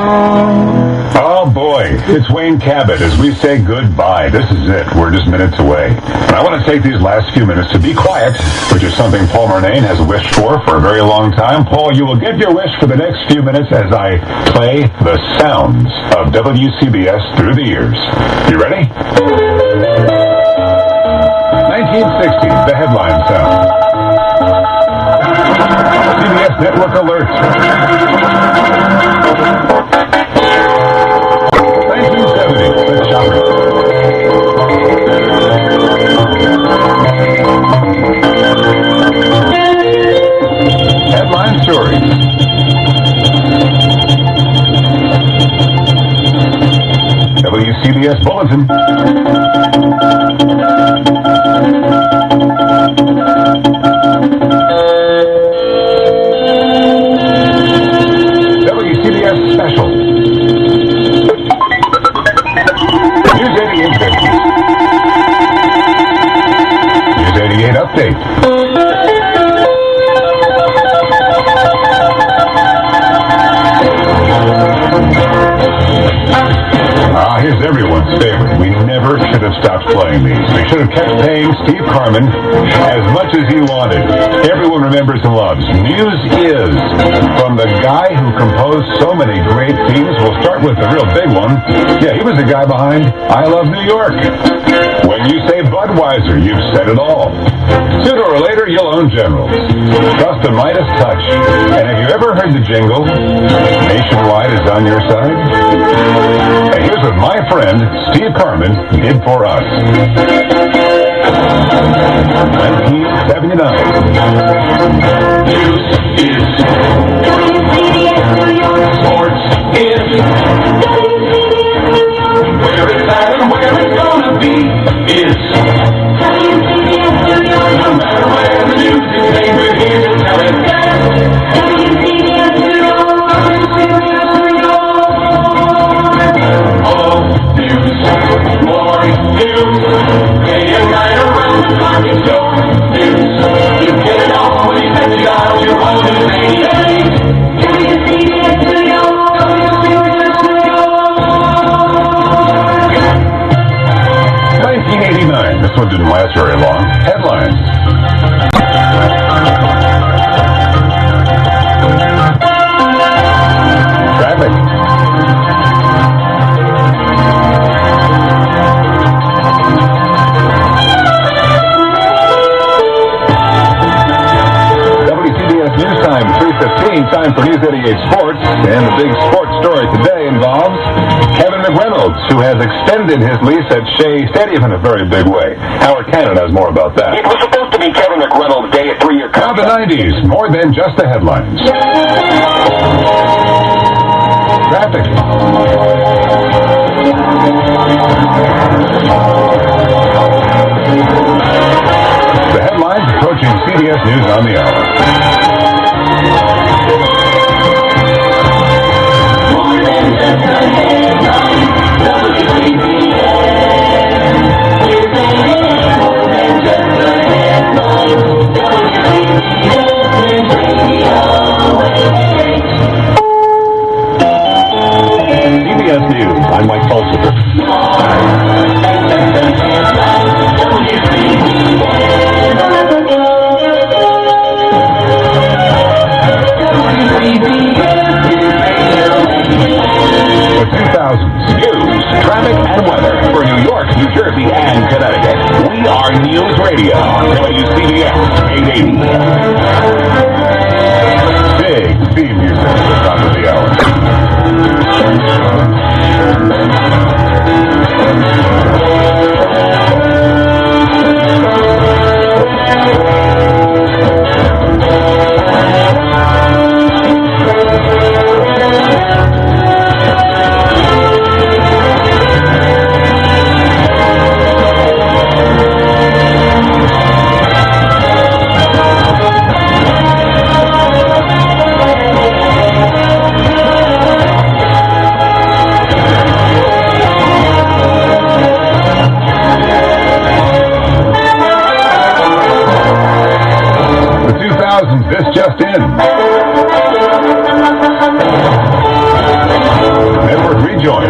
Oh boy, it's Wayne Cabot as we say goodbye. This is it. We're just minutes away. And I want to take these last few minutes to be quiet, which is something Paul Murnane has wished for a very long time. Paul, you will get your wish for the next few minutes as I play the sounds of WCBS through the years. You ready? 1960, the headline sound. CBS Network Alert. 1970, the chopper. Headline stories. WCBS Bulletin. WCBS Special. News 88 business. News 88 update. Here's everyone's favorite. We never should have stopped playing these. We should have kept paying Steve Carman as much as he wanted. Everyone remembers and loves. News is from the guy who composed so many great themes. We'll start with the real big one. Yeah, he was the guy behind I Love New York. When you say Budweiser, you've said it all. Sooner or later, you'll own Generals. Trust the Midas touch. And have you ever heard the jingle, Nationwide is on your side? And here's what my friend Steve Carman did for us. 1979. News is WCBS New York. Sports is WCBS New York. Where it's at and where it's gonna be is WCBS New York. No matter where the news is made, we're here to tell it. WCBS New York. WCBS New York. All news, more news. Day and night around the clock is your news. You get it all when you set the dial. You're on News 88. WCBS New York. WCBS New York. 1989. This one didn't last very long. Headlines. Traffic. WCBS News Time, 3:15. Time for News 88 Sports. And the big sports story today involves Kevin McReynolds, who has extended his lease at Shea Stadium in a very big way. Howard Cannon has more about that. It was supposed to be Kevin McReynolds' Day, a 3-year Now contract. the 90s, more than just the headlines. Traffic. The headlines approaching CBS News on the hour. More than just a headline. WCBS. News 88. More than just a headline. WCBS News Radio. CBS News, I'm Mike Pulsifer. The 2000s, news, traffic, and weather for New York, New Jersey, and Connecticut. We are News Radio, WCBS 880. Big theme music at the top of the hour. Enjoy.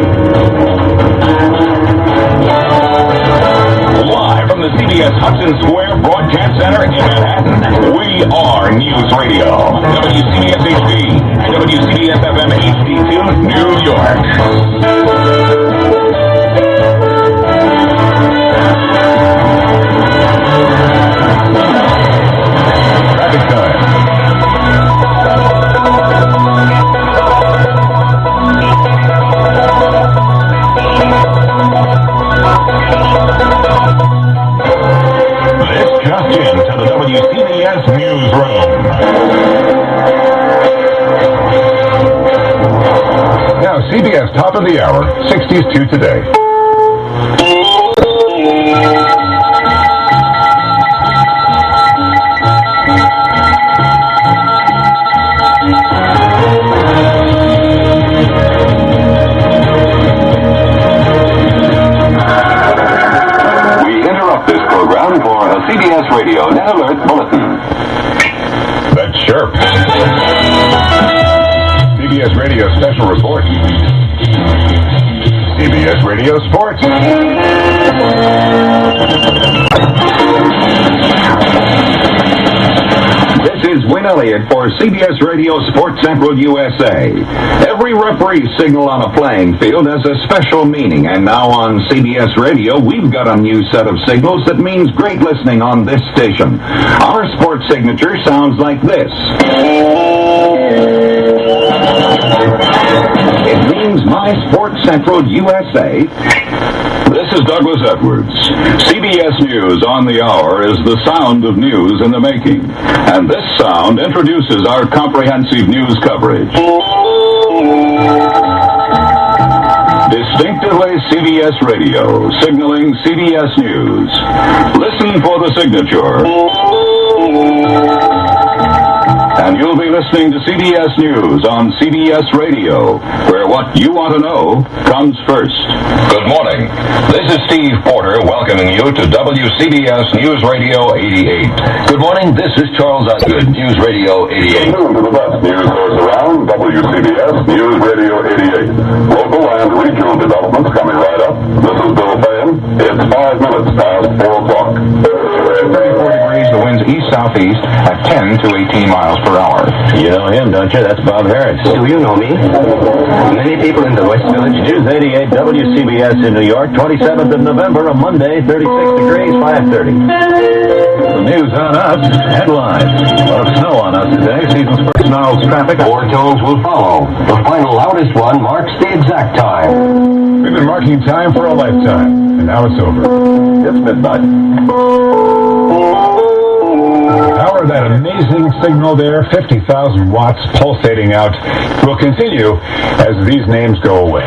Live from the CBS Hudson Square Broadcast Center in Manhattan, we are News Radio. WCBS HD and WCBS FM HD2, New York. Traffic time. This just into the WCBS newsroom. Now, CBS top of the hour, 60s to today. For a CBS Radio Net Alert Bulletin. That's sharp. CBS Radio Special Report. CBS Radio Sports. This is Win Elliott for CBS Radio Sports Central USA. Every referee signal on a playing field has a special meaning, and now on CBS Radio, we've got a new set of signals that means great listening on this station. Our sports signature sounds like this. It means My Sports Central USA. This is Douglas Edwards. CBS News on the Hour is the sound of news in the making. And this sound introduces our comprehensive news coverage. Distinctively CBS Radio, signaling CBS News. Listen for the signature. And you'll be listening to CBS News on CBS Radio, where what you want to know comes first. Good morning. This is Steve Porter welcoming you to WCBS News Radio 88. Good morning. This is Charles Osgood, News Radio 88. Welcome to the best news source around, WCBS News Radio 88. Local and regional developments coming right up. This is Bill Fayen. It's 5 minutes past 4 o'clock. 34 degrees, the winds east-southeast at 10 to 18 miles per hour. You know him, don't you? That's Bob Harris. Do you know me? Many people in the West Village. News 88 WCBS in New York, 27th of November, a Monday, 36 degrees, 5:30. The news on us, headlines. A lot of snow on us today. Season's first snarls traffic. More tones will follow. The final loudest one marks the exact time. We've been marking time for a lifetime, and now it's over. It's midnight. Power that amazing signal there, 50,000 watts pulsating out, will continue as these names go away.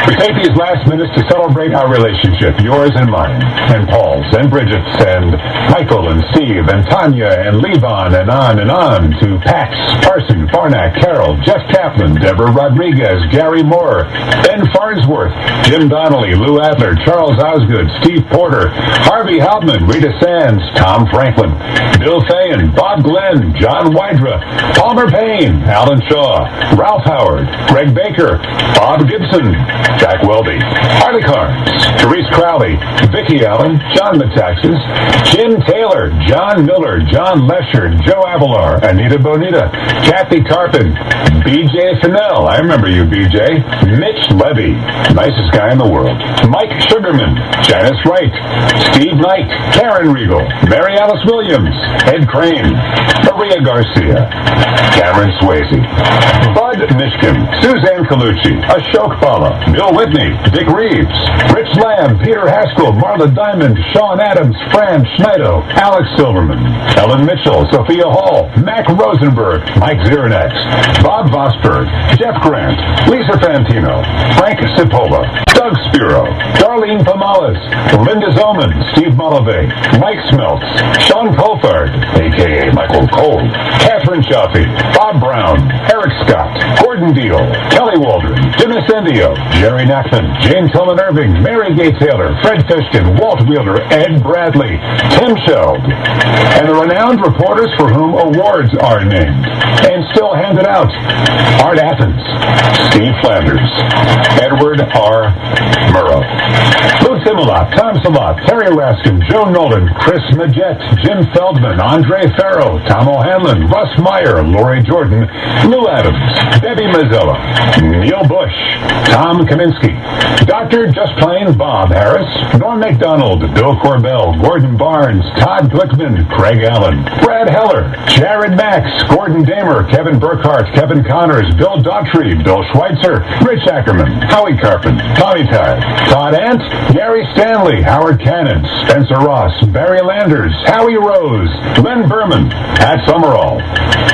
We take these last minutes to celebrate our relationship, yours and mine, and Paul's, and Bridget's, and Michael, and Steve, and Tanya, and Levon, and on, to Pax, Parson, Farnack, Carol, Jeff Kaplan, Deborah Rodriguez, Gary Moore, Ben Farnsworth, Jim Donnelly, Lou Adler, Charles Osgood, Steve Porter, Harvey Halbman, Rita Sands, Tom Franklin, Bill Fayen, Bob Glenn, John Wydra, Palmer Payne, Alan Shaw, Ralph Howard, Greg Baker, Bob Gibson, Jack Weldy, Harley Carnes, Therese Crowley, Vicki Allen, John Metaxas, Jim Taylor, John Miller, John Lesher, Joe Avalar, Anita Bonita, Kathy Carpin, BJ Fennell, I remember you, BJ, Mitch Levy, nicest guy in the world, Mike Sugarman, Janice Wright, Steve Knight, Karen Riegel, Mary Alice Williams, Ed Crane, Maria Garcia, Cameron Swayze, Bud Mishkin, Suzanne Colucci, Ashok Bala, Bill Whitney, Dick Reeves, Rich Lamb, Peter Haskell, Marla Diamond, Sean Adams, Fran Schneido, Alex Silverman, Ellen Mitchell, Sophia Hall, Mac Rosenberg, Mike Zirinax, Bob Vosberg, Jeff Grant, Lisa Fantino, Frank Cipolla, Doug Spiro, Darlene Pomales, Linda Zoman, Steve Mollivay, Mike Smeltz, Sean Colfard, a.k.a. Michael Cole, Catherine Chaffee, Bob Brown, Eric Scott, Gordon Deal, Kelly Waldron, Jim Incendio, Jerry Nachman, Jane Tillman Irving, Mary Gay Taylor, Fred Fishkin, Walt Wheeler, Ed Bradley, Tim Sheld, and the renowned reporters for whom awards are named and still handed out. Art Athens, Steve Flanders, Edward R. Murrow, Lou Timolot, Tom Salot, Terry Raskin, Joe Nolan, Chris Majette, Jim Feldman, Andre Farrow, Tom O'Hanlon, Russ Meyer, Lori Jordan, Lou Adams, Debbie Mazzella, Neil Bush, Tom Kaminsky, Dr. Just Plain Bob Harris, Norm MacDonald, Bill Corbell, Gordon Barnes, Todd Glickman, Craig Allen, Brad Heller, Jared Max, Gordon Damer, Kevin Burkhart, Kevin Connors, Bill Daughtry, Bill Schweitzer, Rich Ackerman, Howie Carpin, Tommy Tide, Todd Ant, Gary Stanley, Howard Cannon, Spencer Ross, Barry Landers, Howie Rose, Glenn Berman, Pat Summerall,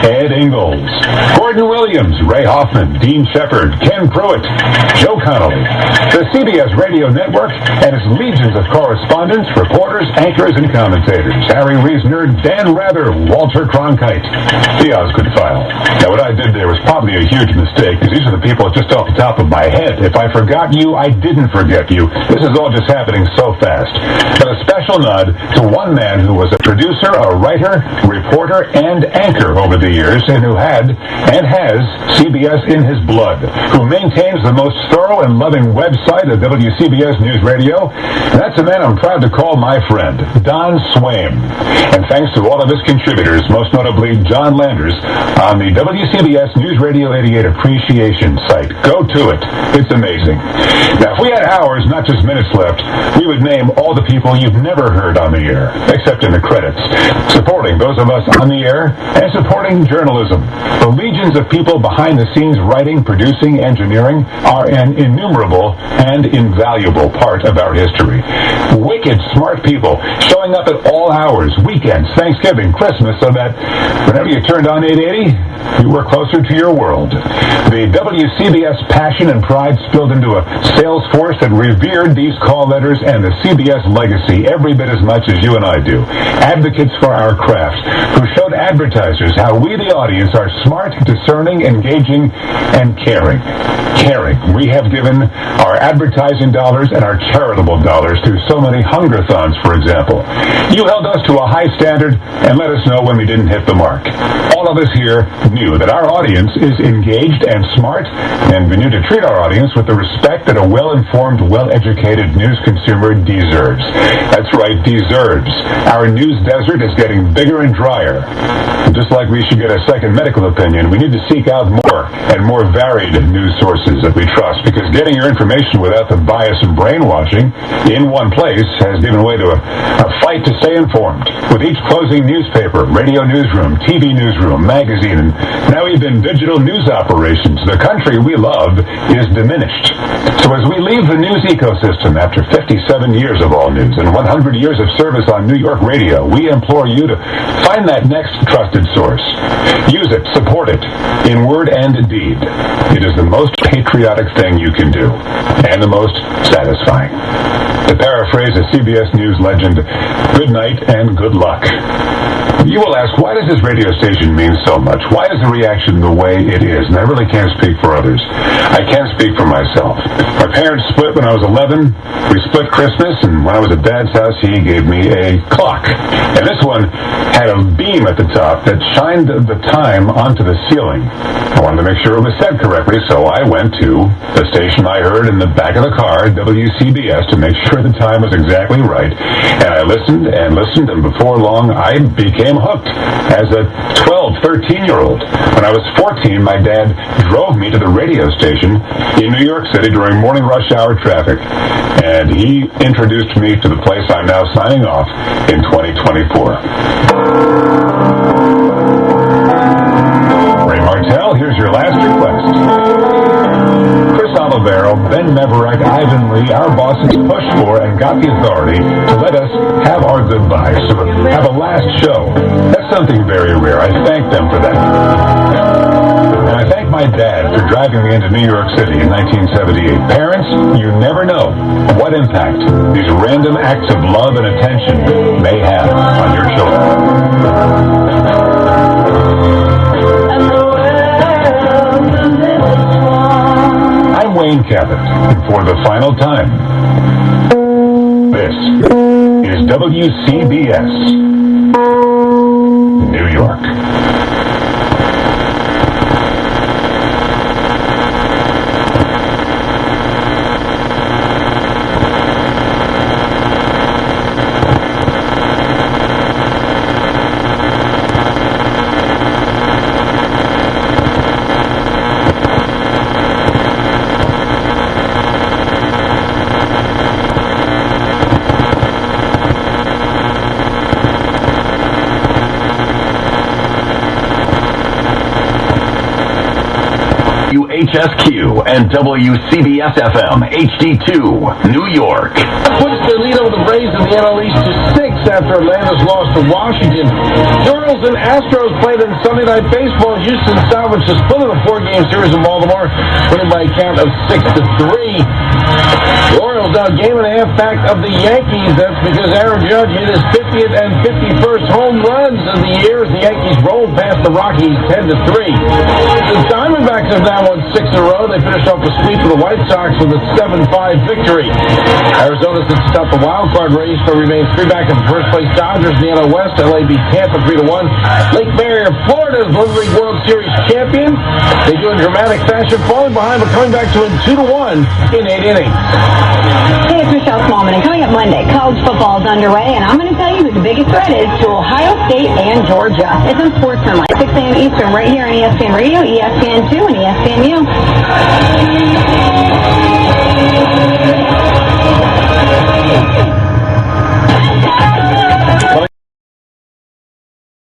Ed Ingalls, Gordon Williams, Ray Hoffman, Dean Shepard, Ken Pruitt, Joe Connolly, the CBS Radio Network, and its legions of correspondents, reporters, anchors, and commentators, Harry Reisner, Dan Rather, Walter Cronkite, the Osgood File. Now, what I did there was probably a huge mistake, because these are the people just off the top of my head. If I forgot you, I didn't forget you. This is all just happening so fast. But a special nod to one man who was a producer, a writer, reporter, and anchor over the years, and who had and has CBS in his blood, who maintains the most thorough and loving website of WCBS News Radio. And that's a man I'm proud to call my friend, Don Swaim. And thanks to all of his contributors, most notably John Landers, on the WCBS News Radio 88 Appreciation site. Go to it. It's amazing. Now, if we had hours, not just minutes left, we would name all the people you've never heard on the air, except in the credits, supporting those of us on the air and supporting journalism. The legions of people behind the scenes writing, producing, engineering are an innumerable and invaluable part of our history. Wicked smart people showing up at all hours, weekends, Thanksgiving, Christmas, so that whenever you turned on 880, you were closer to your world. The WCBS passion and pride spilled into a sales force that revered these call letters and the CBS legacy every bit as much as you and I do. Advocates for our craft, who showed advertisers how we, the audience, are smart, discerning, engaging, and caring. Caring. We have given our advertising dollars and our charitable dollars to so many hunger-thons, for example. You held us to a high standard and let us know when we didn't hit the mark. All of us here knew that our audience is engaged and smart, and we knew to treat our audience with the respect that a well-informed, well-educated news consumer deserves. That's right, deserves. Our news desert is getting bigger and drier. And just like we should get a second medical opinion, we need to seek out more and more varied news sources that we trust, because getting your information without the bias and brainwashing in one place has given way to a fight to stay informed. With each closing newspaper, radio newsroom, TV newsroom, magazine, and now even digital news operations, the country we love is diminished. So as we leave the news ecosystem after 57 years of all news and 100 years of service on New York radio, we implore you to find that next trusted source. Use it, support it, in word and deed. It is the most patriotic thing you can do, and the most satisfying. To paraphrase a CBS News legend, good night and good luck. You will ask, why does this radio station mean so much? Why is the reaction the way it is? And I really can't speak for others. I can speak for myself. My parents split when I was 11. We split Christmas, and when I was at Dad's house, he gave me a clock. And this one had a beam at the top that shined the time onto the ceiling. I wanted to make sure it was set correctly, so I went to the station I heard in the back of the car, WCBS, to make sure the time was exactly right. And I listened and listened, and before long, I became hooked as a 12, 13-year-old. When I was 14, my dad drove me to the radio station in New York City during morning rush hour traffic, and he introduced me to the place I'm now signing off in 2024. Ray Martell, here's your last request. Chris Olivero, Ben Meverett, Ivan Lee, our bosses pushed for and got the authority to let us have our goodbyes, to have a last show. That's something very rare. I thank them for that. And I thank my dad for driving me into New York City in 1978. Parents, you never know what impact these random acts of love and attention may have on your children. I'm Wayne Cabot, and for the final time, this is WCBS New York. HSQ and WCBS FM HD2 New York. Puts the lead over the Rays in the NL East to 6 after Atlanta's loss to Washington. The Orioles and Astros played in Sunday Night Baseball. Houston salvaged a split in a 4-game series in Baltimore, winning by a count of 6-3. The Orioles now game and a half back of the Yankees. That's because Aaron Judge hit his 50th and 51st home runs of the year as the Yankees rolled past the Rockies 10-3. The Diamondbacks have now won 6 in a row. They finished off the sweep of the White Sox with a 7-5 victory. Arizona sits atop the wild card race but remains 3 back of the first place Dodgers in the NL West. LA beat Tampa 3-1. Lake Mary, Florida is Little League World Series champion. They do in dramatic fashion, falling behind but coming back to win 2-1 in 8 innings. Hey, it's Michelle Smallman, and coming up Monday, college football is underway, and I'm going to tell you who the biggest threat is to Ohio State and Georgia. It's on Sports Sunlight, 6 a.m. Eastern, right here on ESPN Radio, ESPN2, and ESPNU.